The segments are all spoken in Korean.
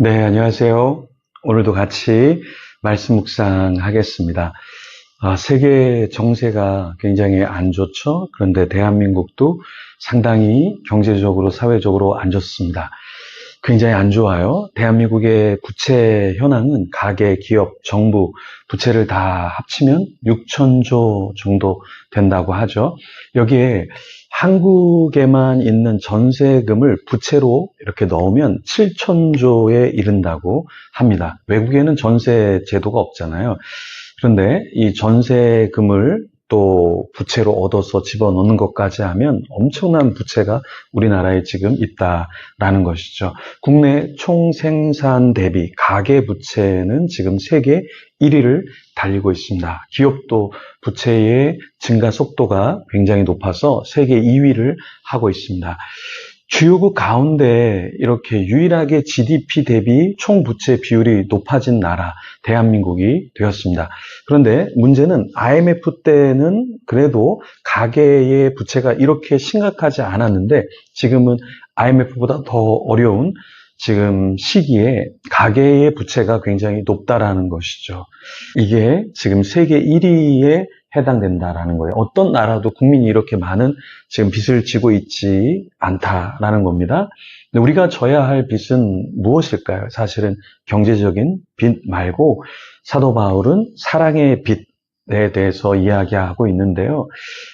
네, 안녕하세요. 오늘도 같이 말씀 묵상하겠습니다. 세계 정세가 굉장히 안 좋죠. 그런데 대한민국도 상당히 경제적으로, 사회적으로 안 좋습니다. 굉장히 안 좋아요. 대한민국의 부채 현황은 가계, 기업, 정부 부채를 다 합치면 6천조 정도 된다고 하죠. 여기에 한국에만 있는 전세금을 부채로 이렇게 넣으면 7천조에 이른다고 합니다. 외국에는 전세 제도가 없잖아요. 그런데 이 전세금을 또 부채로 얻어서 집어넣는 것까지 하면 엄청난 부채가 우리나라에 지금 있다라는 것이죠. 국내 총생산 대비 가계부채는 지금 세계 1위를 달리고 있습니다. 기업도 부채의 증가 속도가 굉장히 높아서 세계 2위를 하고 있습니다. 주요국 가운데 이렇게 유일하게 GDP 대비 총부채 비율이 높아진 나라, 대한민국이 되었습니다. 그런데 문제는 IMF 때는 그래도 가계의 부채가 이렇게 심각하지 않았는데 지금은 IMF보다 더 어려운 지금 시기에 가계의 부채가 굉장히 높다라는 것이죠. 이게 지금 세계 1위에 해당된다라는 거예요. 어떤 나라도 국민이 이렇게 많은 지금 빚을 지고 있지 않다라는 겁니다. 근데 우리가 져야 할 빚은 무엇일까요? 사실은 경제적인 빚 말고 사도 바울은 사랑의 빚에 대해서 이야기하고 있는데요.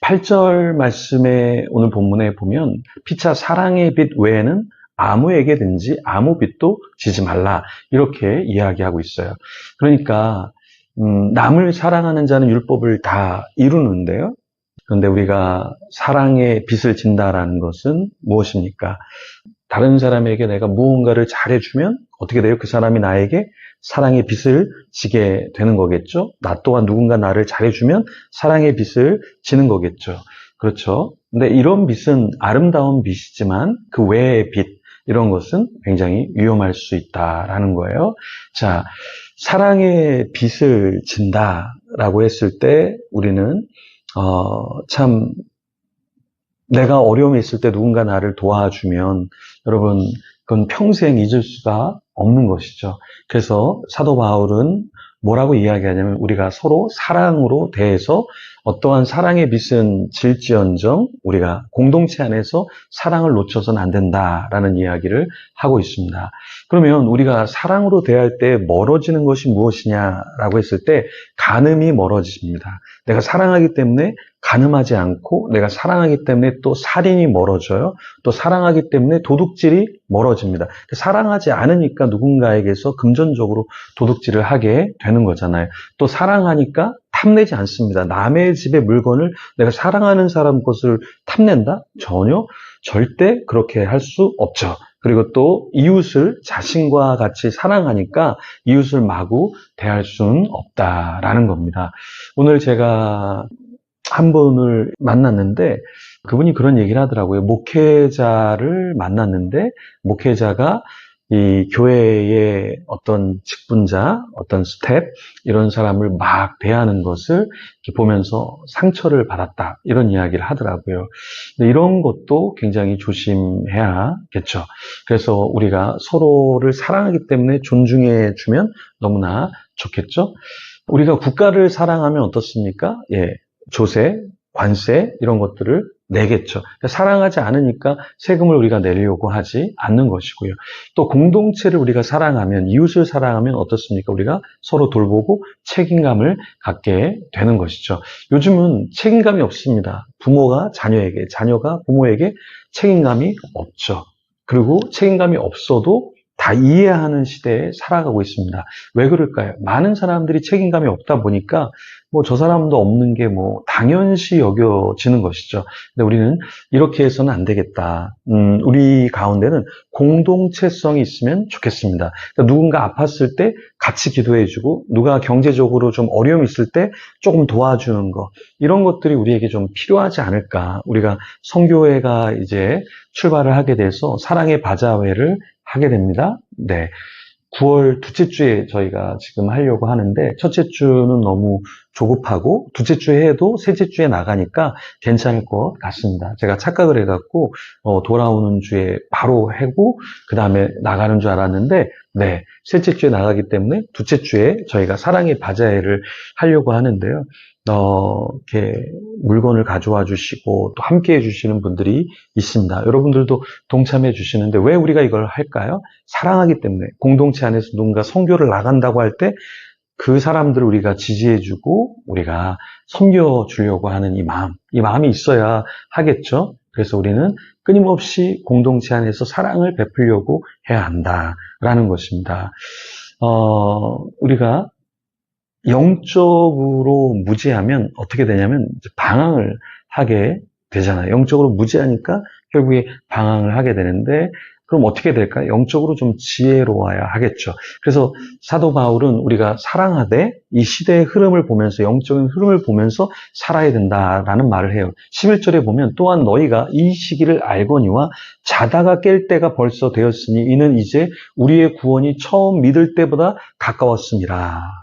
8절 말씀에 오늘 본문에 보면 피차 사랑의 빚 외에는 아무에게든지 아무 빚도 지지 말라 이렇게 이야기하고 있어요. 그러니까 남을 사랑하는 자는 율법을 다 이루는데요. 그런데 우리가 사랑의 빚을 진다라는 것은 무엇입니까? 다른 사람에게 내가 무언가를 잘해주면 어떻게 돼요? 그 사람이 나에게 사랑의 빚을 지게 되는 거겠죠? 나 또한 누군가 나를 잘해주면 사랑의 빚을 지는 거겠죠. 그렇죠? 근데 이런 빚은 아름다운 빚이지만 그 외의 빚, 이런 것은 굉장히 위험할 수 있다라는 거예요. 자, 사랑의 빚을 진다라고 했을 때 우리는 참 내가 어려움에 있을 때 누군가 나를 도와주면 여러분 그건 평생 잊을 수가 없는 것이죠. 그래서 사도 바울은 뭐라고 이야기하냐면 우리가 서로 사랑으로 대해서 어떠한 사랑의 빚은 질지언정 우리가 공동체 안에서 사랑을 놓쳐서는 안 된다라는 이야기를 하고 있습니다. 그러면 우리가 사랑으로 대할 때 멀어지는 것이 무엇이냐라고 했을 때 간음이 멀어집니다. 내가 사랑하기 때문에 간음하지 않고 내가 사랑하기 때문에 또 살인이 멀어져요. 또 사랑하기 때문에 도둑질이 멀어집니다. 사랑하지 않으니까 누군가에게서 금전적으로 도둑질을 하게 되는 거잖아요. 또 사랑하니까 탐내지 않습니다. 남의 집의 물건을 내가 사랑하는 사람 것을 탐낸다? 전혀 절대 그렇게 할 수 없죠. 그리고 또 이웃을 자신과 같이 사랑하니까 이웃을 마구 대할 수는 없다라는 겁니다. 오늘 제가 한 분을 만났는데 그분이 그런 얘기를 하더라고요. 목회자를 만났는데 목회자가 이 교회의 어떤 직분자, 어떤 스텝 이런 사람을 막 대하는 것을 이렇게 보면서 상처를 받았다. 이런 이야기를 하더라고요. 근데 이런 것도 굉장히 조심해야겠죠. 그래서 우리가 서로를 사랑하기 때문에 존중해 주면 너무나 좋겠죠. 우리가 국가를 사랑하면 어떻습니까? 예. 조세, 관세 이런 것들을 내겠죠. 사랑하지 않으니까 세금을 우리가 내려고 하지 않는 것이고요. 또 공동체를 우리가 사랑하면 이웃을 사랑하면 어떻습니까? 우리가 서로 돌보고 책임감을 갖게 되는 것이죠. 요즘은 책임감이 없습니다. 부모가 자녀에게, 자녀가 부모에게 책임감이 없죠. 그리고 책임감이 없어도 다 이해하는 시대에 살아가고 있습니다. 왜 그럴까요? 많은 사람들이 책임감이 없다 보니까 뭐 저 사람도 없는 게 뭐 당연시 여겨지는 것이죠. 근데 우리는 이렇게 해서는 안 되겠다. 우리 가운데는 공동체성이 있으면 좋겠습니다. 그러니까 누군가 아팠을 때 같이 기도해주고 누가 경제적으로 좀 어려움이 있을 때 조금 도와주는 거 이런 것들이 우리에게 좀 필요하지 않을까. 우리가 선교회가 이제 출발을 하게 돼서 사랑의 바자회를 하게 됩니다. 네. 9월 둘째 주에 저희가 지금 하려고 하는데 첫째 주는 너무 조급하고 둘째 주에 해도 셋째 주에 나가니까 괜찮을 것 같습니다. 제가 착각을 해갖고 돌아오는 주에 바로 하고 그 다음에 나가는 줄 알았는데 네, 셋째 주에 나가기 때문에 둘째 주에 저희가 사랑의 바자회를 하려고 하는데요. 이렇게 물건을 가져와 주시고 또 함께 해주시는 분들이 있습니다. 여러분들도 동참해 주시는데 왜 우리가 이걸 할까요? 사랑하기 때문에. 공동체 안에서 누군가 선교를 나간다고 할 때 그 사람들을 우리가 지지해주고 우리가 섬겨주려고 하는 이 마음이 있어야 하겠죠. 그래서 우리는 끊임없이 공동체 안에서 사랑을 베풀려고 해야 한다라는 것입니다. 우리가 영적으로 무지하면 어떻게 되냐면 방황을 하게 되잖아요. 영적으로 무지하니까 결국에 방황을 하게 되는데 그럼 어떻게 될까요? 영적으로 좀 지혜로워야 하겠죠. 그래서 사도 바울은 우리가 사랑하되 이 시대의 흐름을 보면서 영적인 흐름을 보면서 살아야 된다라는 말을 해요. 11절에 보면 또한 너희가 이 시기를 알거니와 자다가 깰 때가 벌써 되었으니 이는 이제 우리의 구원이 처음 믿을 때보다 가까웠습니다.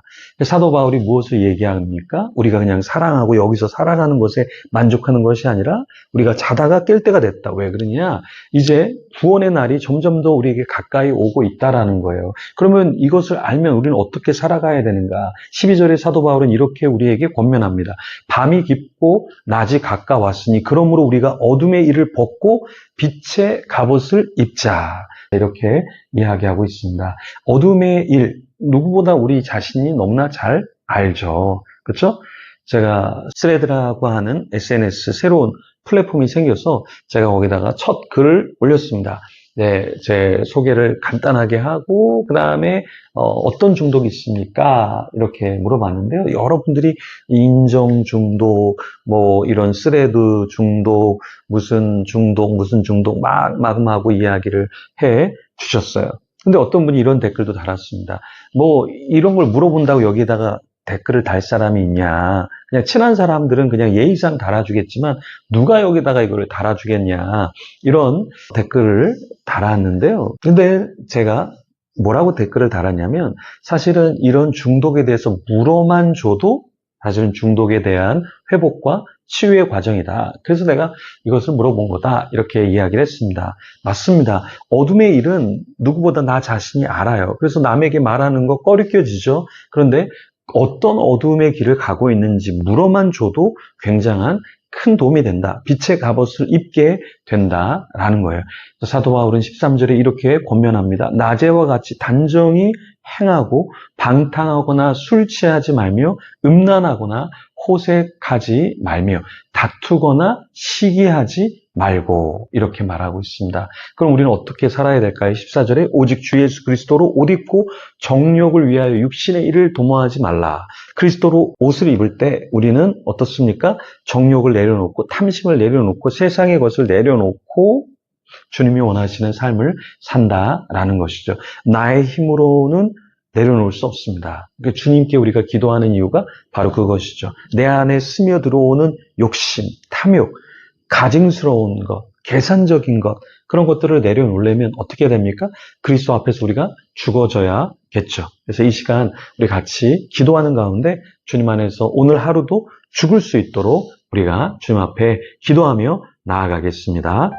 사도 바울이 무엇을 얘기합니까? 우리가 그냥 사랑하고 여기서 살아가는 것에 만족하는 것이 아니라 우리가 자다가 깰 때가 됐다. 왜 그러냐? 이제 구원의 날이 점점 더 우리에게 가까이 오고 있다라는 거예요. 그러면 이것을 알면 우리는 어떻게 살아가야 되는가? 12절에 사도 바울은 이렇게 우리에게 권면합니다. 밤이 깊고 낮이 가까웠으니 그러므로 우리가 어둠의 일을 벗고 빛의 갑옷을 입자. 이렇게 이야기하고 있습니다. 어둠의 일, 누구보다 우리 자신이 너무나 잘 알죠. 그렇죠? 제가 스레드라고 하는 SNS 새로운 플랫폼이 생겨서 제가 거기다가 첫 글을 올렸습니다. 네, 제 소개를 간단하게 하고 그 다음에 어떤 중독이 있습니까? 이렇게 물어봤는데요. 여러분들이 인정 중독, 뭐 이런 스레드 중독, 무슨 중독 막 이야기를 해 주셨어요. 근데 어떤 분이 이런 댓글도 달았습니다. 뭐 이런 걸 물어본다고 여기다가 댓글을 달 사람이 있냐. 그냥 친한 사람들은 그냥 예의상 달아주겠지만 누가 여기다가 이걸 달아주겠냐. 이런 댓글을 달았는데요. 근데 제가 뭐라고 댓글을 달았냐면 사실은 이런 중독에 대해서 물어만 줘도 사실은 중독에 대한 회복과 치유의 과정이다. 그래서 내가 이것을 물어본 거다. 이렇게 이야기를 했습니다. 맞습니다. 어둠의 일은 누구보다 나 자신이 알아요. 그래서 남에게 말하는 거 꺼리껴지죠. 그런데 어떤 어둠의 길을 가고 있는지 물어만 줘도 굉장한 큰 도움이 된다. 빛의 갑옷을 입게 된다라는 거예요. 사도 바울은 13절에 이렇게 권면합니다. 낮에와 같이 단정히 행하고 방탕하거나 술 취하지 말며 음란하거나 호색하지 말며 다투거나 시기하지 말고 이렇게 말하고 있습니다. 그럼 우리는 어떻게 살아야 될까요? 14절에 오직 주 예수 그리스도로 옷 입고 정욕을 위하여 육신의 일을 도모하지 말라. 그리스도로 옷을 입을 때 우리는 어떻습니까? 정욕을 내려놓고 탐심을 내려놓고 세상의 것을 내려놓고 주님이 원하시는 삶을 산다라는 것이죠. 나의 힘으로는 내려놓을 수 없습니다. 그러니까 주님께 우리가 기도하는 이유가 바로 그것이죠. 내 안에 스며 들어오는 욕심, 탐욕, 가증스러운 것, 계산적인 것, 그런 것들을 내려놓으려면 어떻게 됩니까? 그리스도 앞에서 우리가 죽어져야겠죠. 그래서 이 시간 우리 같이 기도하는 가운데 주님 안에서 오늘 하루도 죽을 수 있도록 우리가 주님 앞에 기도하며 나아가겠습니다.